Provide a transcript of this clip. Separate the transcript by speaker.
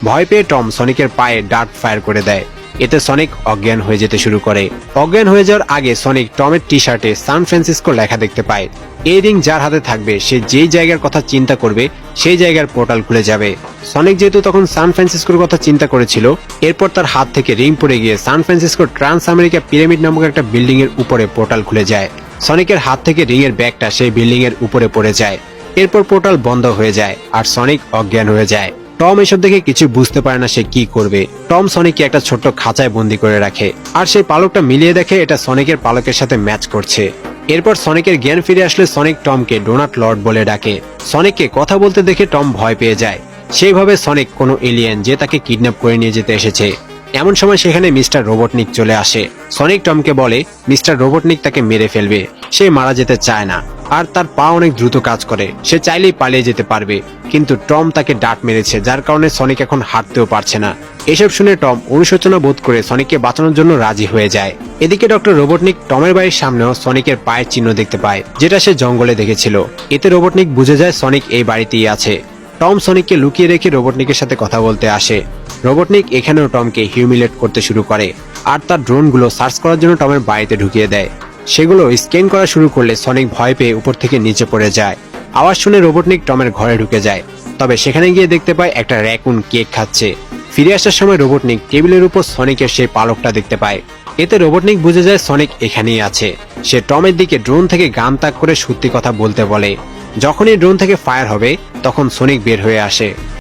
Speaker 1: ভয় পেয়ে টম সনিকের পায়ে ডার্ট ফায়ার করে দেয়। এতে সনিক অজ্ঞান হয়ে যেতে শুরু করে। অজ্ঞান হয়ে যাওয়ার আগে সনিক টমের টি শার্টে সান ফ্রান্সিসকো লেখা দেখতে পায়। এই রিং যার হাতে থাকবে সে যেই জায়গার কথা চিন্তা করবে সেই জায়গার পোর্টাল খুলে যাবে। সনিক যেহেতু তখন সান ফ্রান্সিসকোর কথা চিন্তা করেছিল, এরপর তার হাত থেকে রিং পড়ে গিয়ে সান ফ্রান্সিসকোর ট্রান্স আমেরিকা পিরামিড নামক একটা বিল্ডিং এর উপরে পোর্টাল খুলে যায়। সনিকের হাত থেকে রিং এর ব্যাগটা সেই বিল্ডিং এর উপরে পড়ে যায়। এরপর পোর্টাল বন্ধ হয়ে যায় আর সনিক অজ্ঞান হয়ে যায়। টম এসব দেখে কিছু বুঝতে পারে না সে কি করবে। টম সনিককে একটা ছোট্ট খাঁচায় বন্দি করে রাখে আর সেই পালকটা মিলিয়ে দেখে এটা সনিকের পালকের সাথে ম্যাচ করছে। এরপর সনিকের জ্ঞান ফিরে আসলে সনিক টমকে ডোনাট লর্ড বলে ডাকে। সনিককে কথা বলতে দেখে টম ভয় পেয়ে যায়। সেইভাবে সনিক কোনো এলিয়েন যে তাকে কিডন্যাপ করে নিয়ে যেতে এসেছে। এমন সময় সেখানে মিস্টার রোবটনিক চলে আসে। সনিক টমকে বলে মিস্টার রোবটনিক তাকে মেরে ফেলবে, সে মারা যেতে চায় না আর তার পা অনেক দ্রুত কাজ করে, সে চাইলেই পালিয়ে যেতে পারবে। কিন্তু টম তাকে ডাট মেরেছে যার কারণে সনিক এখন হাঁটতেও পারছে না। এসব শুনে টম অনুশোচনা বোধ করে সনিককে বাঁচানোর জন্য রাজি হয়ে যায়। এদিকে ডক্টর রোবটনিক টমের বাড়ির সামনেও সনিকের পায়ের চিহ্ন দেখতে পায়, যেটা সে জঙ্গলে দেখেছিল। এতে রোবটনিক বুঝে যায় সনিক এই বাড়িতেই আছে। টম সনিককে লুকিয়ে রেখে রোবটনিকের সাথে কথা বলতে আসে। রোবটনিক এখানেও টমকে হিউমিলেট করতে শুরু করে আর তার ড্রোনগুলো সার্চ করার জন্য টমের বাড়িতে ঢুকিয়ে দেয়। সেগুলো স্ক্যান করা শুরু করলে সনিক ভয় পেয়ে উপর থেকে নিচে পড়ে যায়। আওয়াজ শুনে রোবটনিক টমের ঘরে ঢুকে যায়। তবে সেখানে গিয়ে দেখতে পায় একটা র‍্যাকুন কেক খাচ্ছে। ফিরে আসার সময় রোবটনিক টেবিলের উপর সনিকের সেই পালকটা দেখতে পায়। এতে রোবটনিক বুঝে যায় সনিক এখানেই আছে। সে টমের দিকে ড্রোন থেকে গান তাক করে সত্যি কথা বলতে বলে। যখনই ড্রোন থেকে ফায়ার হবে তখন সনিক বের হয়ে আসে।